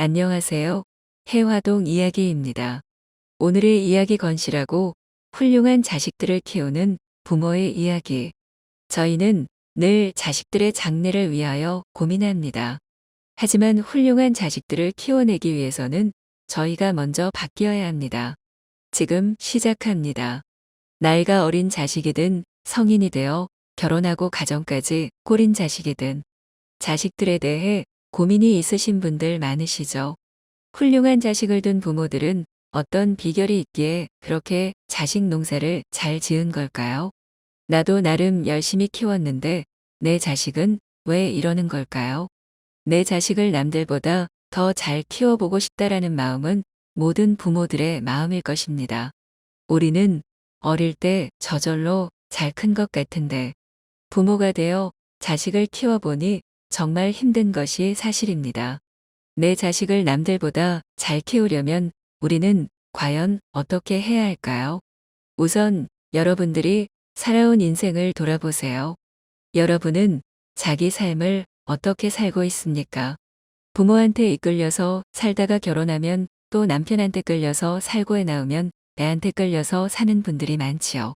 안녕하세요. 해화동 이야기입니다. 오늘의 이야기 건실하고 훌륭한 자식들을 키우는 부모의 이야기. 저희는 늘 자식들의 장래를 위하여 고민합니다. 하지만 훌륭한 자식들을 키워내기 위해서는 저희가 먼저 바뀌어야 합니다. 지금 시작합니다. 나이가 어린 자식이든 성인이 되어 결혼하고 가정까지 꾸린 자식이든 자식들에 대해 고민이 있으신 분들 많으시죠? 훌륭한 자식을 둔 부모들은 어떤 비결이 있기에 그렇게 자식 농사를 잘 지은 걸까요? 나도 나름 열심히 키웠는데 내 자식은 왜 이러는 걸까요? 내 자식을 남들보다 더 잘 키워보고 싶다라는 마음은 모든 부모들의 마음일 것입니다. 우리는 어릴 때 저절로 잘 큰 것 같은데 부모가 되어 자식을 키워보니 정말 힘든 것이 사실입니다. 내 자식을 남들보다 잘 키우려면 우리는 과연 어떻게 해야 할까요? 우선 여러분들이 살아온 인생을 돌아보세요. 여러분은 자기 삶을 어떻게 살고 있습니까? 부모한테 이끌려서 살다가 결혼하면 또 남편한테 끌려서 살고에 나오면 애한테 끌려서 사는 분들이 많지요.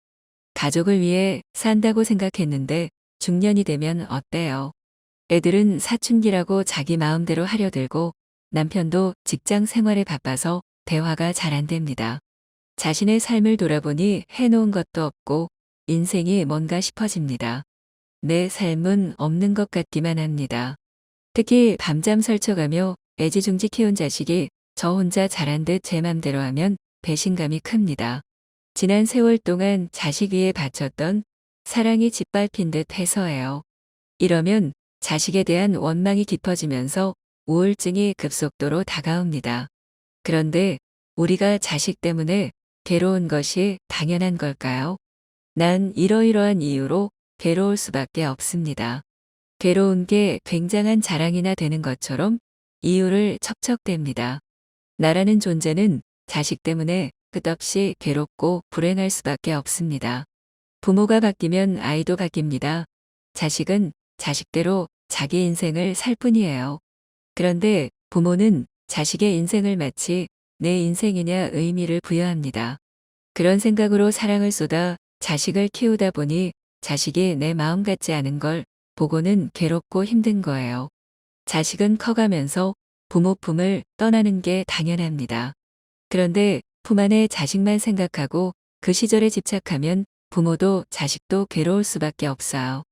가족을 위해 산다고 생각했는데 중년이 되면 어때요? 애들은 사춘기라고 자기 마음대로 하려 들고 남편도 직장 생활에 바빠서 대화가 잘 안 됩니다. 자신의 삶을 돌아보니 해놓은 것도 없고 인생이 뭔가 싶어집니다. 내 삶은 없는 것 같기만 합니다. 특히 밤잠 설쳐가며 애지중지 키운 자식이 저 혼자 잘한 듯 제 맘대로 하면 배신감이 큽니다. 지난 세월 동안 자식 위에 바쳤던 사랑이 짓밟힌 듯 해서예요. 이러면 자식에 대한 원망이 깊어지면서 우울증이 급속도로 다가옵니다. 그런데 우리가 자식 때문에 괴로운 것이 당연한 걸까요? 난 이러이러한 이유로 괴로울 수밖에 없습니다. 괴로운 게 굉장한 자랑이나 되는 것처럼 이유를 척척댑니다. 나라는 존재는 자식 때문에 끝없이 괴롭고 불행할 수밖에 없습니다. 부모가 바뀌면 아이도 바뀝니다. 자식은 자식대로 자기 인생을 살 뿐이에요. 그런데 부모는 자식의 인생을 마치 내 인생이냐 의미를 부여합니다. 그런 생각으로 사랑을 쏟아 자식을 키우다 보니 자식이 내 마음 같지 않은 걸 보고는 괴롭고 힘든 거예요. 자식은 커가면서 부모 품을 떠나는 게 당연합니다. 그런데 품 안에 자식만 생각하고 그 시절에 집착하면 부모도 자식도 괴로울 수밖에 없어요.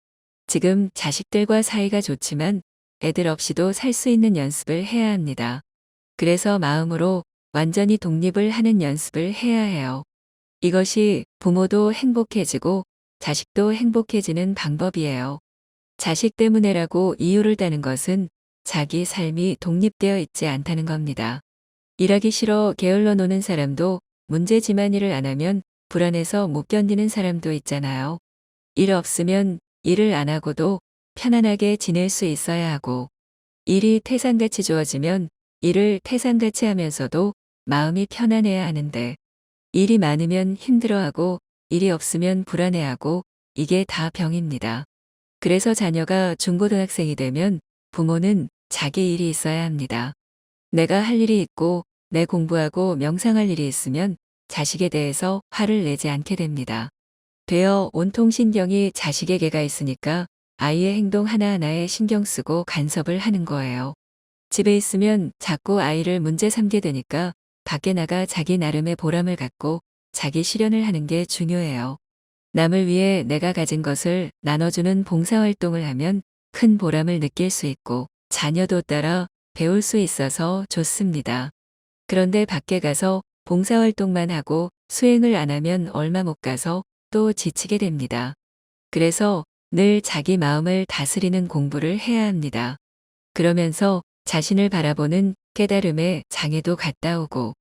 지금 자식들과 사이가 좋지만 애들 없이도 살 수 있는 연습을 해야 합니다. 그래서 마음으로 완전히 독립을 하는 연습을 해야 해요. 이것이 부모도 행복해지고 자식도 행복해지는 방법이에요. 자식 때문에라고 이유를 다는 것은 자기 삶이 독립되어 있지 않다는 겁니다. 일하기 싫어 게을러 노는 사람도 문제지만 일을 안 하면 불안해서 못 견디는 사람도 있잖아요. 일 없으면 일을 안 하고도 편안하게 지낼 수 있어야 하고 일이 태산같이 좋아지면 일을 태산같이 하면서도 마음이 편안해야 하는데 일이 많으면 힘들어하고 일이 없으면 불안해하고 이게 다 병입니다. 그래서 자녀가 중고등학생이 되면 부모는 자기 일이 있어야 합니다. 내가 할 일이 있고 내 공부하고 명상할 일이 있으면 자식에 대해서 화를 내지 않게 됩니다. 되어 온통 신경이 자식에게가 있으니까 아이의 행동 하나하나에 신경 쓰고 간섭을 하는 거예요. 집에 있으면 자꾸 아이를 문제 삼게 되니까 밖에 나가 자기 나름의 보람을 갖고 자기 실현을 하는 게 중요해요. 남을 위해 내가 가진 것을 나눠주는 봉사활동을 하면 큰 보람을 느낄 수 있고 자녀도 따라 배울 수 있어서 좋습니다. 그런데 밖에 가서 봉사활동만 하고 수행을 안 하면 얼마 못 가서 또 지치게 됩니다. 그래서 늘 자기 마음을 다스리는 공부를 해야 합니다. 그러면서 자신을 바라보는 깨달음의 장애도 갔다 오고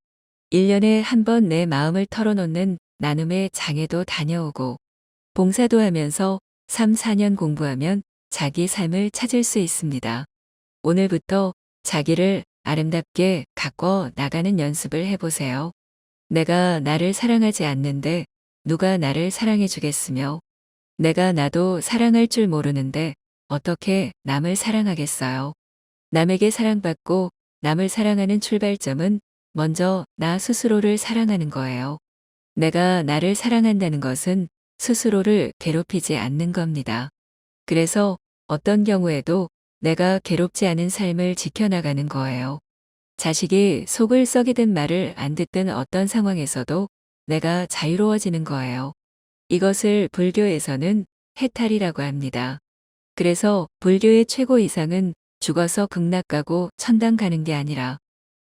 1년에 한 번 내 마음을 털어놓는 나눔의 장애도 다녀오고 봉사도 하면서 3, 4년 공부하면 자기 삶을 찾을 수 있습니다. 오늘부터 자기를 아름답게 가꿔 나가는 연습을 해보세요. 내가 나를 사랑하지 않는데 누가 나를 사랑해 주겠으며 내가 나도 사랑할 줄 모르는데 어떻게 남을 사랑하겠어요. 남에게 사랑받고 남을 사랑하는 출발점은 먼저 나 스스로를 사랑하는 거예요. 내가 나를 사랑한다는 것은 스스로를 괴롭히지 않는 겁니다. 그래서 어떤 경우에도 내가 괴롭지 않은 삶을 지켜나가는 거예요. 자식이 속을 썩이든 말을 안 듣든 어떤 상황에서도 내가 자유로워지는 거예요. 이것을 불교에서는 해탈이라고 합니다. 그래서 불교의 최고 이상은 죽어서 극락 가고 천당 가는 게 아니라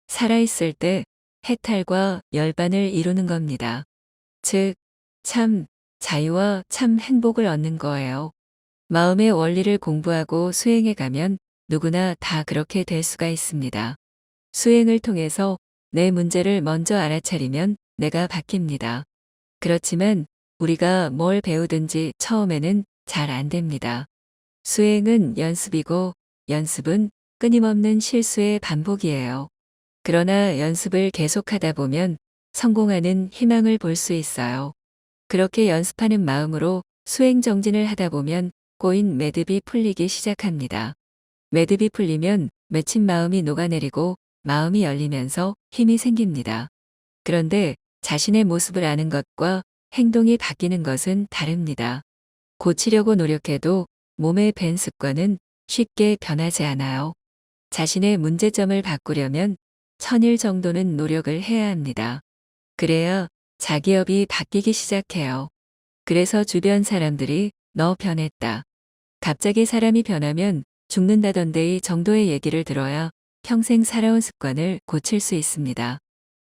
살아있을 때 해탈과 열반을 이루는 겁니다. 즉, 참 자유와 참 행복을 얻는 거예요. 마음의 원리를 공부하고 수행해 가면 누구나 다 그렇게 될 수가 있습니다. 수행을 통해서 내 문제를 먼저 알아차리면 내가 바뀝니다. 그렇지만 우리가 뭘 배우든지 처음에는 잘 안 됩니다. 수행은 연습이고 연습은 끊임없는 실수의 반복이에요. 그러나 연습을 계속하다 보면 성공하는 희망을 볼 수 있어요. 그렇게 연습하는 마음으로 수행 정진을 하다 보면 꼬인 매듭이 풀리기 시작합니다. 매듭이 풀리면 맺힌 마음이 녹아내리고 마음이 열리면서 힘이 생깁니다. 그런데 자신의 모습을 아는 것과 행동이 바뀌는 것은 다릅니다. 고치려고 노력해도 몸의 밴 습관은 쉽게 변하지 않아요. 자신의 문제점을 바꾸려면 1000일 정도는 노력을 해야 합니다. 그래야 자기업이 바뀌기 시작해요. 그래서 주변 사람들이 너 변했다. 갑자기 사람이 변하면 죽는다던데이 정도의 얘기를 들어야 평생 살아온 습관을 고칠 수 있습니다.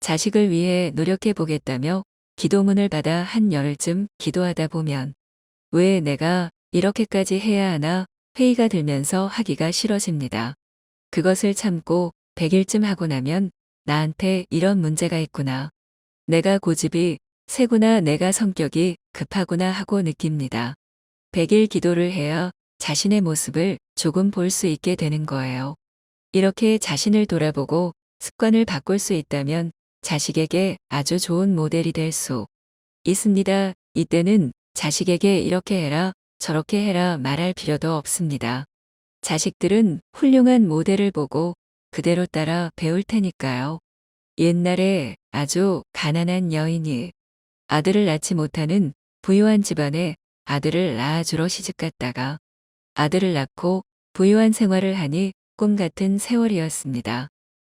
자식을 위해 노력해 보겠다며 기도문을 받아 한 열흘쯤 기도하다 보면 왜 내가 이렇게까지 해야 하나 회의가 들면서 하기가 싫어집니다. 그것을 참고 100일쯤 하고 나면 나한테 이런 문제가 있구나. 내가 고집이 세구나 내가 성격이 급하구나 하고 느낍니다. 100일 기도를 해야 자신의 모습을 조금 볼 수 있게 되는 거예요. 이렇게 자신을 돌아보고 습관을 바꿀 수 있다면 자식에게 아주 좋은 모델이 될 수 있습니다. 이때는 자식에게 이렇게 해라, 저렇게 해라 말할 필요도 없습니다. 자식들은 훌륭한 모델을 보고 그대로 따라 배울 테니까요. 옛날에 아주 가난한 여인이 아들을 낳지 못하는 부유한 집안에 아들을 낳아주러 시집갔다가 아들을 낳고 부유한 생활을 하니 꿈 같은 세월이었습니다.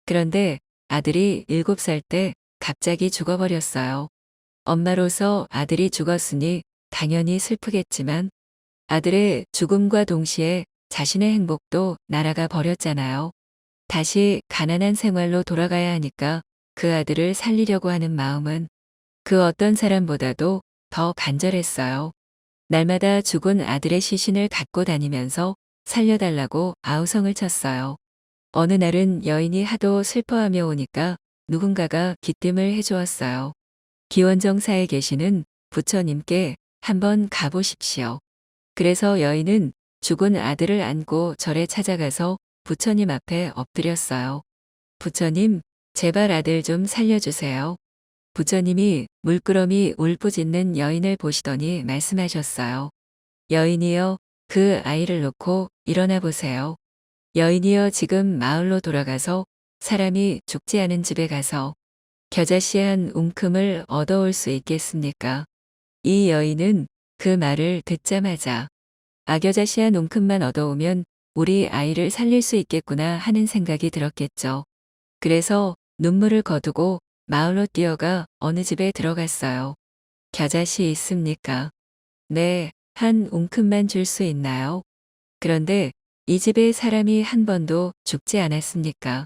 그런데 아들이 7살 때 갑자기 죽어버렸어요. 엄마로서 아들이 죽었으니 당연히 슬프겠지만 아들의 죽음과 동시에 자신의 행복도 날아가 버렸잖아요. 다시 가난한 생활로 돌아가야 하니까 그 아들을 살리려고 하는 마음은 그 어떤 사람보다도 더 간절했어요. 날마다 죽은 아들의 시신을 갖고 다니면서 살려달라고 아우성을 쳤어요. 어느 날은 여인이 하도 슬퍼하며 오니까 누군가가 기뜸을 해주었어요. 기원정사에 계시는 부처님께 한번 가보십시오. 그래서 여인은 죽은 아들을 안고 절에 찾아가서 부처님 앞에 엎드렸어요. 부처님, 제발 아들 좀 살려주세요. 부처님이 물끄러미 울부짖는 여인을 보시더니 말씀하셨어요. 여인이여, 그 아이를 놓고 일어나 보세요. 여인이여, 지금 마을로 돌아가서 사람이 죽지 않은 집에 가서 겨자씨한 웅큼을 얻어올 수 있겠습니까? 이 여인은 그 말을 듣자마자 악여자씨한 웅큼만 얻어오면 우리 아이를 살릴 수 있겠구나 하는 생각이 들었겠죠. 그래서 눈물을 거두고 마을로 뛰어가 어느 집에 들어갔어요. 겨자씨 있습니까? 네, 한 웅큼만 줄 수 있나요? 그런데 이 집에 사람이 한 번도 죽지 않았습니까?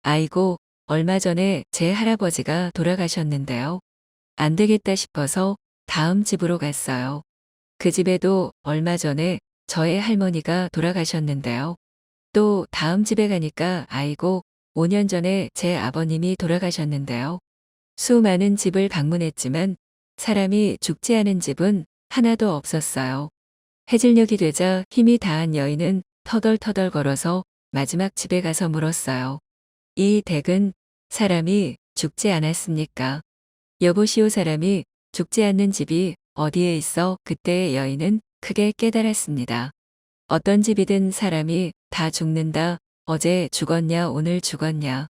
아이고, 얼마 전에 제 할아버지가 돌아가셨는데요. 안 되겠다 싶어서 다음 집으로 갔어요. 그 집에도 얼마 전에 저의 할머니가 돌아가셨는데요. 또 다음 집에 가니까 아이고, 5년 전에 제 아버님이 돌아가셨는데요. 수많은 집을 방문했지만 사람이 죽지 않은 집은 하나도 없었어요. 해질녘이 되자 힘이 다한 여인은 터덜터덜 걸어서 마지막 집에 가서 물었어요. 이 댁은 사람이 죽지 않았습니까? 여보시오, 사람이 죽지 않는 집이 어디에 있어? 그때의 여인은 크게 깨달았습니다. 어떤 집이든 사람이 다 죽는다. 어제 죽었냐, 오늘 죽었냐,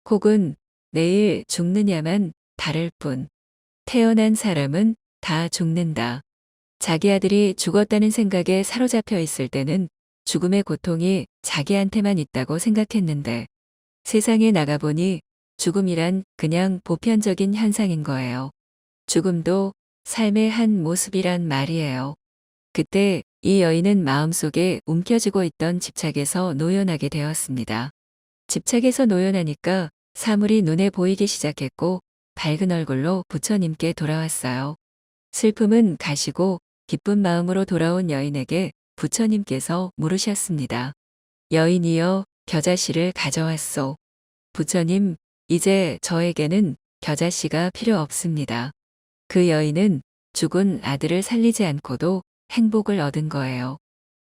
혹은 내일 죽느냐만 다를 뿐. 태어난 사람은 다 죽는다. 자기 아들이 죽었다는 생각에 사로잡혀 있을 때는 죽음의 고통이 자기한테만 있다고 생각했는데 세상에 나가보니 죽음이란 그냥 보편적인 현상인 거예요. 죽음도 삶의 한 모습이란 말이에요. 그때 이 여인은 마음속에 움켜쥐고 있던 집착에서 노연하게 되었습니다. 집착에서 노연하니까 사물이 눈에 보이기 시작했고 밝은 얼굴로 부처님께 돌아왔어요. 슬픔은 가시고 기쁜 마음으로 돌아온 여인에게 부처님께서 물으셨습니다. 여인이여, 겨자씨를 가져왔소. 부처님, 이제 저에게는 겨자씨가 필요 없습니다. 그 여인은 죽은 아들을 살리지 않고도 행복을 얻은 거예요.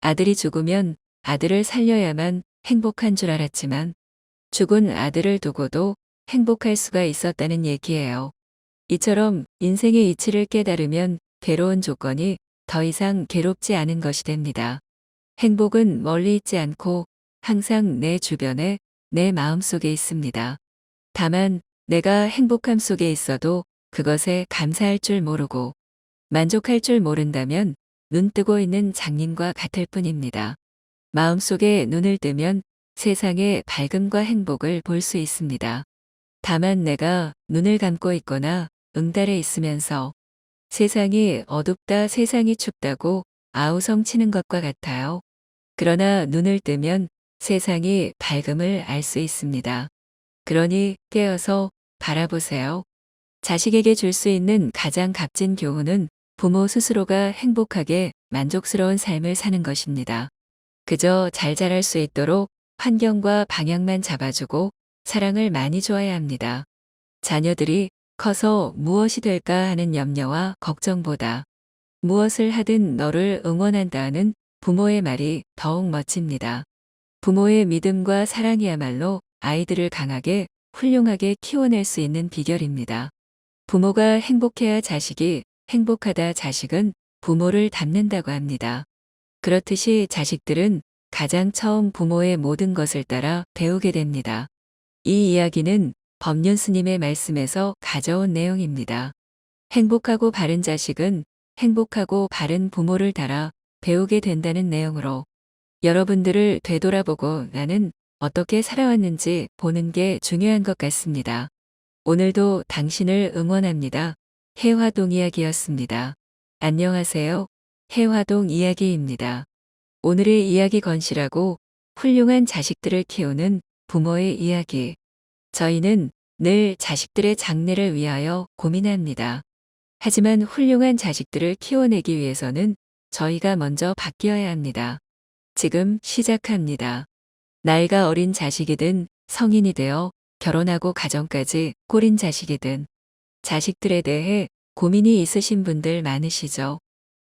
아들이 죽으면 아들을 살려야만 행복한 줄 알았지만 죽은 아들을 두고도 행복할 수가 있었다는 얘기예요. 이처럼 인생의 이치를 깨달으면 괴로운 조건이 더 이상 괴롭지 않은 것이 됩니다. 행복은 멀리 있지 않고 항상 내 주변에 내 마음속에 있습니다. 다만 내가 행복함 속에 있어도 그것에 감사할 줄 모르고 만족할 줄 모른다면 눈 뜨고 있는 장님과 같을 뿐입니다. 마음속에 눈을 뜨면 세상의 밝음과 행복을 볼 수 있습니다. 다만 내가 눈을 감고 있거나 응달에 있으면서 세상이 어둡다, 세상이 춥다고 아우성치는 것과 같아요. 그러나 눈을 뜨면 세상이 밝음을 알 수 있습니다. 그러니 깨어서 바라보세요. 자식에게 줄 수 있는 가장 값진 교훈은 부모 스스로가 행복하게 만족스러운 삶을 사는 것입니다. 그저 잘 자랄 수 있도록 환경과 방향만 잡아주고 사랑을 많이 줘야 합니다. 자녀들이 커서 무엇이 될까 하는 염려와 걱정보다 무엇을 하든 너를 응원한다는 부모의 말이 더욱 멋집니다. 부모의 믿음과 사랑이야말로 아이들을 강하게 훌륭하게 키워낼 수 있는 비결입니다. 부모가 행복해야 자식이 행복하다. 자식은 부모를 닮는다고 합니다. 그렇듯이 자식들은 가장 처음 부모의 모든 것을 따라 배우게 됩니다. 이 이야기는 법륜 스님의 말씀에서 가져온 내용입니다. 행복하고 바른 자식은 행복하고 바른 부모를 따라 배우게 된다는 내용으로 여러분들을 되돌아보고 나는 어떻게 살아왔는지 보는 게 중요한 것 같습니다. 오늘도 당신을 응원합니다. 해화동 이야기였습니다. 안녕하세요. 해화동 이야기입니다. 오늘의 이야기 건실하고 훌륭한 자식들을 키우는 부모의 이야기. 저희는 늘 자식들의 장래를 위하여 고민합니다. 하지만 훌륭한 자식들을 키워내기 위해서는 저희가 먼저 바뀌어야 합니다. 지금 시작합니다. 나이가 어린 자식이든 성인이 되어 결혼하고 가정까지 꾸린 자식이든 자식들에 대해 고민이 있으신 분들 많으시죠?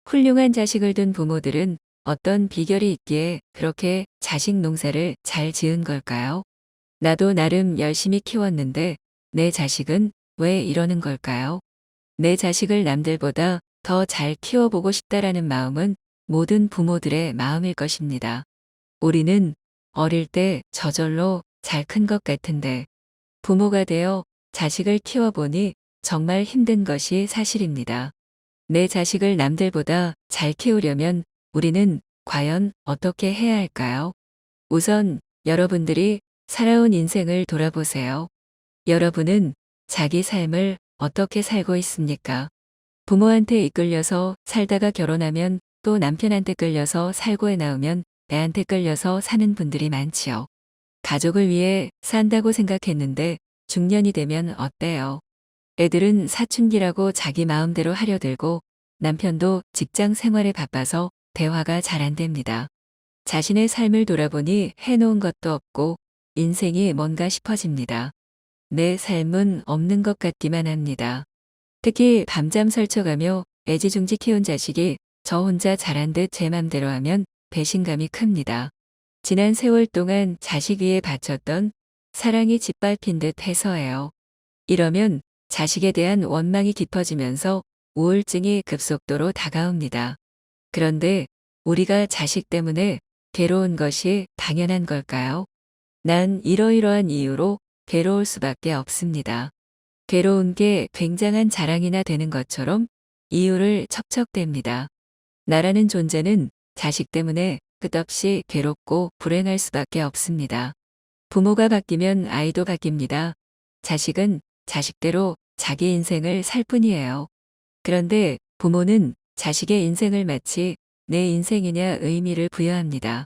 훌륭한 자식을 둔 부모들은 어떤 비결이 있기에 그렇게 자식 농사를 잘 지은 걸까요? 나도 나름 열심히 키웠는데 내 자식은 왜 이러는 걸까요? 내 자식을 남들보다 더 잘 키워보고 싶다라는 마음은 모든 부모들의 마음일 것입니다. 우리는 어릴 때 저절로 잘 큰 것 같은데 부모가 되어 자식을 키워보니 정말 힘든 것이 사실입니다. 내 자식을 남들보다 잘 키우려면 우리는 과연 어떻게 해야 할까요? 우선 여러분들이 살아온 인생을 돌아보세요. 여러분은 자기 삶을 어떻게 살고 있습니까? 부모한테 이끌려서 살다가 결혼하면 또 남편한테 끌려서 살고에 나오면 애한테 끌려서 사는 분들이 많지요. 가족을 위해 산다고 생각했는데 중년이 되면 어때요? 애들은 사춘기라고 자기 마음대로 하려 들고 남편도 직장 생활에 바빠서 대화가 잘 안 됩니다. 자신의 삶을 돌아보니 해놓은 것도 없고 인생이 뭔가 싶어집니다. 내 삶은 없는 것 같기만 합니다. 특히 밤잠 설쳐가며 애지중지 키운 자식이 저 혼자 잘한 듯 제 맘대로 하면 배신감이 큽니다. 지난 세월 동안 자식 위에 바쳤던 사랑이 짓밟힌 듯 해서예요. 이러면 자식에 대한 원망이 깊어지면서 우울증이 급속도로 다가옵니다. 그런데 우리가 자식 때문에 괴로운 것이 당연한 걸까요? 난 이러이러한 이유로 괴로울 수밖에 없습니다. 괴로운 게 굉장한 자랑이나 되는 것처럼 이유를 척척댑니다. 나라는 존재는 자식 때문에 끝없이 괴롭고 불행할 수밖에 없습니다. 부모가 바뀌면 아이도 바뀝니다. 자식은 자식대로 자기 인생을 살 뿐이에요. 그런데 부모는 자식의 인생을 마치 내 인생이냐 의미를 부여합니다.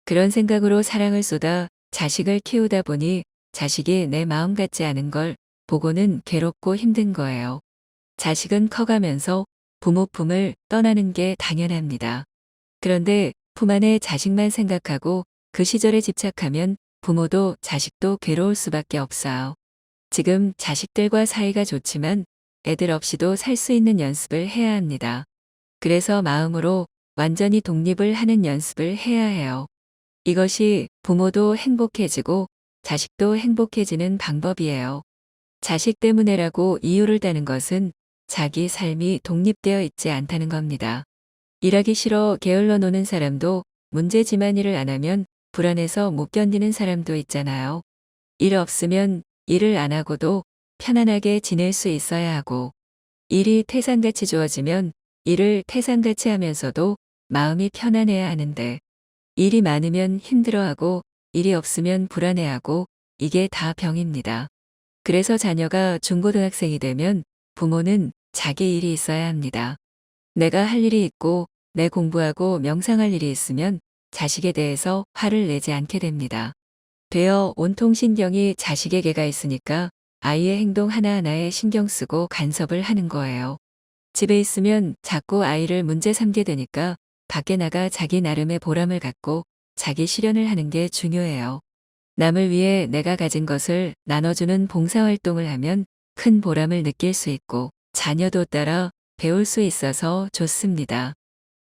그런 생각으로 사랑을 쏟아 자식을 키우다 보니 자식이 내 마음 같지 않은 걸 보고는 괴롭고 힘든 거예요. 자식은 커가면서 부모 품을 떠나는 게 당연합니다. 그런데 품 안에 자식만 생각하고 그 시절에 집착하면 부모도 자식도 괴로울 수밖에 없어요. 지금 자식들과 사이가 좋지만 애들 없이도 살 수 있는 연습을 해야 합니다. 그래서 마음으로 완전히 독립을 하는 연습을 해야 해요. 이것이 부모도 행복해지고 자식도 행복해지는 방법이에요. 자식 때문에라고 이유를 다는 것은 자기 삶이 독립되어 있지 않다는 겁니다. 일하기 싫어 게을러 노는 사람도 문제지만 일을 안 하면 불안해서 못 견디는 사람도 있잖아요. 일 없으면 일을 안 하고도 편안하게 지낼 수 있어야 하고, 일이 태산같이 주어지면 일을 태산같이 하면서도 마음이 편안해야 하는데, 일이 많으면 힘들어하고 일이 없으면 불안해하고 이게 다 병입니다. 그래서 자녀가 중고등학생이 되면 부모는 자기 일이 있어야 합니다. 내가 할 일이 있고 내 공부하고 명상할 일이 있으면 자식에 대해서 화를 내지 않게 됩니다. 되어 온통 신경이 자식에게가 있으니까 아이의 행동 하나하나에 신경 쓰고 간섭을 하는 거예요. 집에 있으면 자꾸 아이를 문제 삼게 되니까 밖에 나가 자기 나름의 보람을 갖고 자기 실현을 하는 게 중요해요. 남을 위해 내가 가진 것을 나눠주는 봉사활동을 하면 큰 보람을 느낄 수 있고 자녀도 따라 배울 수 있어서 좋습니다.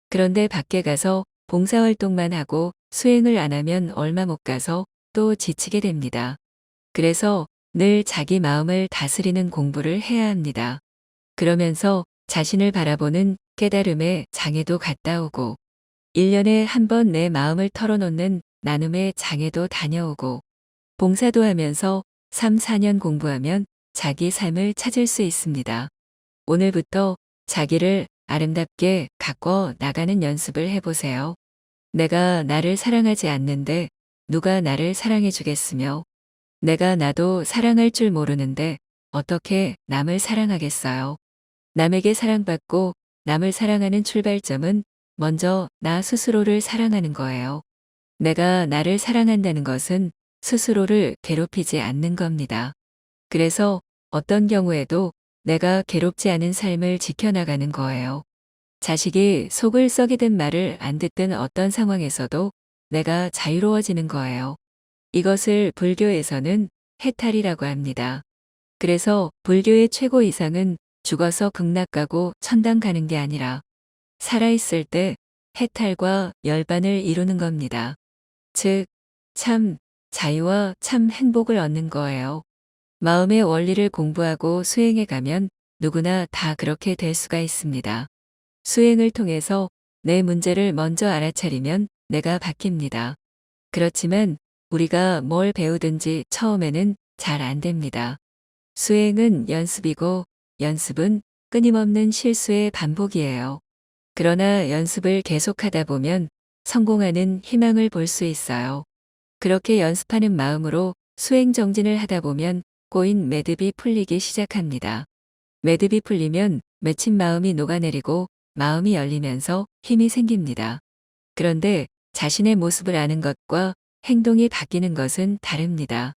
그런데 밖에 가서 봉사활동만 하고 수행을 안 하면 얼마 못 가서 또 지치게 됩니다. 그래서 늘 자기 마음을 다스리는 공부를 해야 합니다. 그러면서 자신을 바라보는 깨달음의 장애도 갔다 오고 1년에 한 번 내 마음을 털어놓는 나눔의 장애도 다녀오고 봉사도 하면서 3, 4년 공부하면 자기 삶을 찾을 수 있습니다. 오늘부터 자기를 아름답게 가꿔 나가는 연습을 해보세요. 내가 나를 사랑하지 않는데 누가 나를 사랑해 주겠으며 내가 나도 사랑할 줄 모르는데 어떻게 남을 사랑하겠어요. 남에게 사랑받고 남을 사랑하는 출발점은 먼저 나 스스로를 사랑하는 거예요. 내가 나를 사랑한다는 것은 스스로를 괴롭히지 않는 겁니다. 그래서 어떤 경우에도 내가 괴롭지 않은 삶을 지켜나가는 거예요. 자식이 속을 썩이든 말을 안 듣든 어떤 상황에서도 내가 자유로워지는 거예요. 이것을 불교에서는 해탈이라고 합니다. 그래서 불교의 최고 이상은 죽어서 극락 가고 천당 가는 게 아니라 살아있을 때 해탈과 열반을 이루는 겁니다. 즉, 참 자유와 참 행복을 얻는 거예요. 마음의 원리를 공부하고 수행해 가면 누구나 다 그렇게 될 수가 있습니다. 수행을 통해서 내 문제를 먼저 알아차리면 내가 바뀝니다. 그렇지만 우리가 뭘 배우든지 처음에는 잘 안 됩니다. 수행은 연습이고 연습은 끊임없는 실수의 반복이에요. 그러나 연습을 계속하다 보면 성공하는 희망을 볼 수 있어요. 그렇게 연습하는 마음으로 수행 정진을 하다 보면 꼬인 매듭이 풀리기 시작합니다. 매듭이 풀리면 맺힌 마음이 녹아내리고 마음이 열리면서 힘이 생깁니다. 그런데 자신의 모습을 아는 것과 행동이 바뀌는 것은 다릅니다.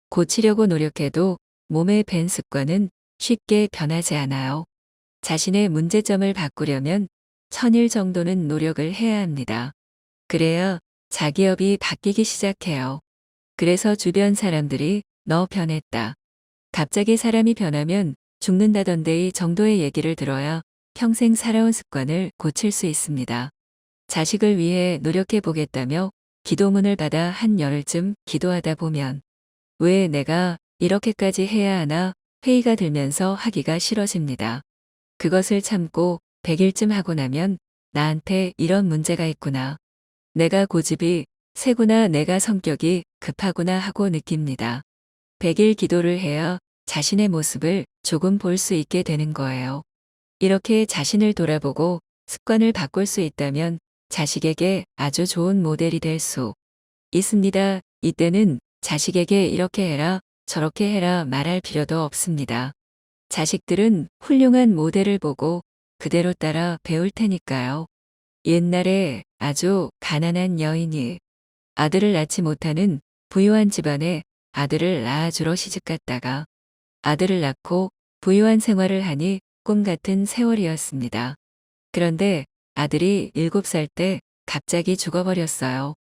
고치려고 노력해도 몸의 밴 습관은 쉽게 변하지 않아요. 자신의 문제점을 바꾸려면 1000일 정도는 노력을 해야 합니다. 그래야 자기업이 바뀌기 시작해요. 그래서 주변 사람들이 너 변했다. 갑자기 사람이 변하면 죽는다던데이 정도의 얘기를 들어야 평생 살아온 습관을 고칠 수 있습니다. 자식을 위해 노력해 보겠다며 기도문을 받아 한 열흘쯤 기도하다 보면 왜 내가 이렇게까지 해야 하나 회의가 들면서 하기가 싫어집니다. 그것을 참고 100일쯤 하고 나면 나한테 이런 문제가 있구나. 내가 고집이 세구나 내가 성격이 급하구나 하고 느낍니다. 100일 기도를 해야 자신의 모습을 조금 볼 수 있게 되는 거예요. 이렇게 자신을 돌아보고 습관을 바꿀 수 있다면 자식에게 아주 좋은 모델이 될 수 있습니다. 이때는 자식에게 이렇게 해라, 저렇게 해라 말할 필요도 없습니다. 자식들은 훌륭한 모델을 보고 그대로 따라 배울 테니까요. 옛날에 아주 가난한 여인이 아들을 낳지 못하는 부유한 집안에 아들을 낳아주러 시집갔다가 아들을 낳고 부유한 생활을 하니 꿈 같은 세월이었습니다. 그런데 아들이 7살 때 갑자기 죽어버렸어요.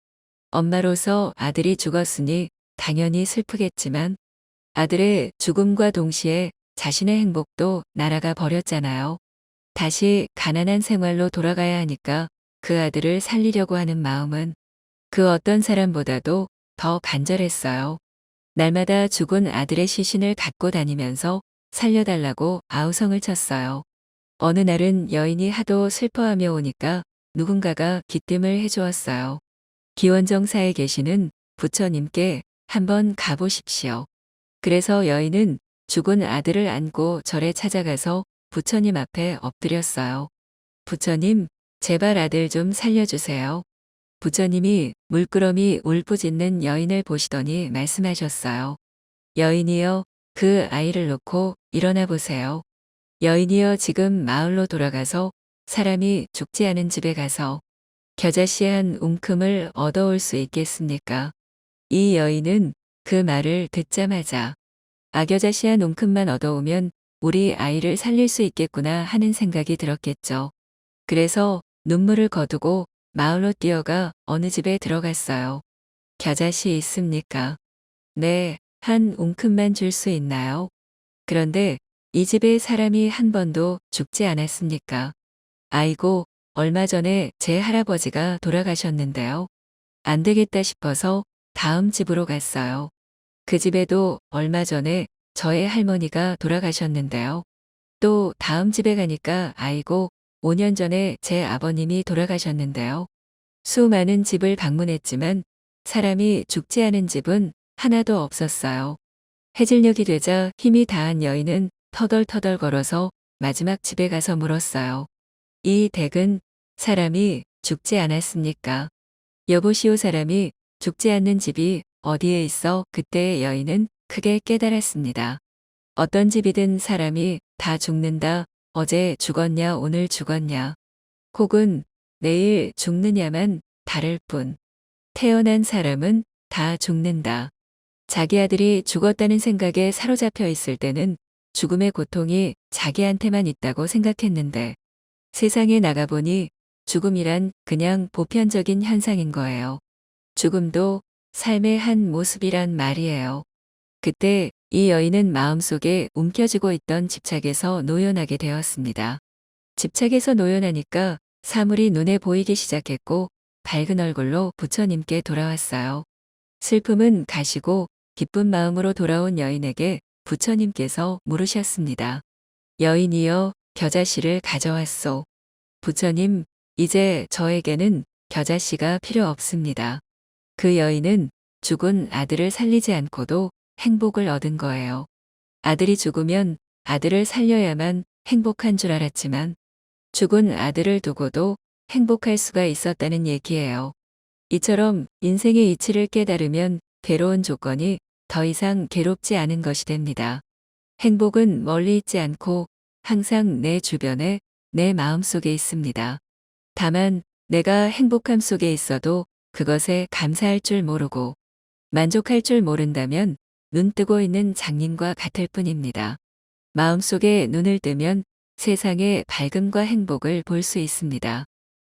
엄마로서 아들이 죽었으니 당연히 슬프겠지만 아들의 죽음과 동시에 자신의 행복도 날아가 버렸잖아요. 다시 가난한 생활로 돌아가야 하니까 그 아들을 살리려고 하는 마음은 그 어떤 사람보다도 더 간절했어요. 날마다 죽은 아들의 시신을 갖고 다니면서 살려달라고 아우성을 쳤어요. 어느 날은 여인이 하도 슬퍼하며 오니까 누군가가 기뜸을 해주었어요. 기원정사에 계시는 부처님께 한번 가보십시오. 그래서 여인은 죽은 아들을 안고 절에 찾아가서 부처님 앞에 엎드렸어요. 부처님, 제발 아들 좀 살려주세요. 부처님이 물끄러미 울부짖는 여인을 보시더니 말씀하셨어요. 여인이여, 그 아이를 놓고 일어나 보세요. 여인이여, 지금 마을로 돌아가서 사람이 죽지 않은 집에 가서 겨자씨 한 움큼을 얻어올 수 있겠습니까? 이 여인은 그 말을 듣자마자 겨자씨 한 움큼만 얻어오면 우리 아이를 살릴 수 있겠구나 하는 생각이 들었겠죠. 그래서 눈물을 거두고 마을로 뛰어가 어느 집에 들어갔어요. 겨자씨 있습니까? 네, 한 움큼만 줄 수 있나요? 그런데 이 집에 사람이 한 번도 죽지 않았습니까? 아이고, 얼마 전에 제 할아버지가 돌아가셨는데요. 안 되겠다 싶어서 다음 집으로 갔어요. 그 집에도 얼마 전에 저의 할머니가 돌아가셨는데요. 또 다음 집에 가니까 아이고, 5년 전에 제 아버님이 돌아가셨는데요. 수많은 집을 방문했지만 사람이 죽지 않은 집은 하나도 없었어요. 해질녘이 되자 힘이 다한 여인은 터덜터덜 걸어서 마지막 집에 가서 물었어요. 이 댁은 사람이 죽지 않았습니까? 여보시오, 사람이 죽지 않는 집이 어디에 있어? 그때의 여인은 크게 깨달았습니다. 어떤 집이든 사람이 다 죽는다. 어제 죽었냐, 오늘 죽었냐, 혹은 내일 죽느냐만 다를 뿐. 태어난 사람은 다 죽는다. 자기 아들이 죽었다는 생각에 사로잡혀 있을 때는 죽음의 고통이 자기한테만 있다고 생각했는데 세상에 나가보니 죽음이란 그냥 보편적인 현상인 거예요. 죽음도 삶의 한 모습이란 말이에요. 그때 이 여인은 마음속에 움켜쥐고 있던 집착에서 노연하게 되었습니다. 집착에서 노연하니까 사물이 눈에 보이기 시작했고 밝은 얼굴로 부처님께 돌아왔어요. 슬픔은 가시고 기쁜 마음으로 돌아온 여인에게 부처님께서 물으셨습니다. 여인이여, 겨자씨를 가져왔소. 부처님, 이제 저에게는 겨자씨가 필요 없습니다. 그 여인은 죽은 아들을 살리지 않고도 행복을 얻은 거예요. 아들이 죽으면 아들을 살려야만 행복한 줄 알았지만 죽은 아들을 두고도 행복할 수가 있었다는 얘기예요. 이처럼 인생의 이치를 깨달으면 괴로운 조건이 더 이상 괴롭지 않은 것이 됩니다. 행복은 멀리 있지 않고 항상 내 주변에, 내 마음속에 있습니다. 다만 내가 행복함 속에 있어도 그것에 감사할 줄 모르고 만족할 줄 모른다면 눈 뜨고 있는 장님과 같을 뿐입니다. 마음속에 눈을 뜨면 세상의 밝음과 행복을 볼 수 있습니다.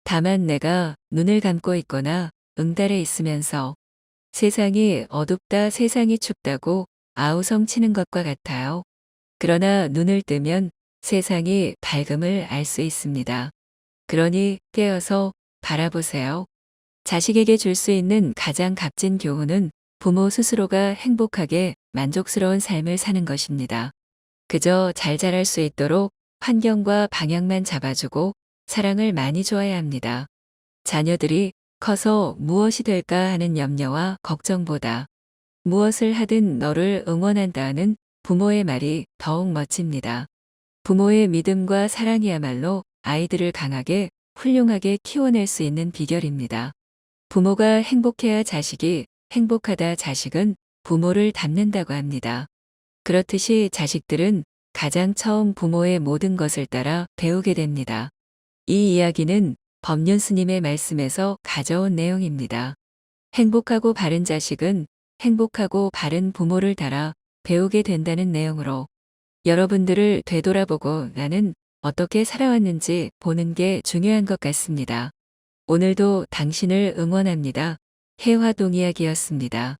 다만 내가 눈을 감고 있거나 응달에 있으면서 세상이 어둡다, 세상이 춥다고 아우성 치는 것과 같아요. 그러나 눈을 뜨면 세상이 밝음을 알 수 있습니다. 그러니 깨어서 바라보세요. 자식에게 줄 수 있는 가장 값진 교훈은 부모 스스로가 행복하게 만족스러운 삶을 사는 것입니다. 그저 잘 자랄 수 있도록 환경과 방향만 잡아주고 사랑을 많이 줘야 합니다. 자녀들이 커서 무엇이 될까 하는 염려와 걱정보다 무엇을 하든 너를 응원한다는 부모의 말이 더욱 멋집니다. 부모의 믿음과 사랑이야말로 아이들을 강하게 훌륭하게 키워낼 수 있는 비결입니다. 부모가 행복해야 자식이 행복하다. 자식은 부모를 닮는다고 합니다. 그렇듯이 자식들은 가장 처음 부모의 모든 것을 따라 배우게 됩니다. 이 이야기는 법륜 스님의 말씀에서 가져온 내용입니다. 행복하고 바른 자식은 행복하고 바른 부모를 따라 배우게 된다는 내용으로 여러분들을 되돌아보고 나는 어떻게 살아왔는지 보는 게 중요한 것 같습니다. 오늘도 당신을 응원합니다. 해화동 이야기였습니다.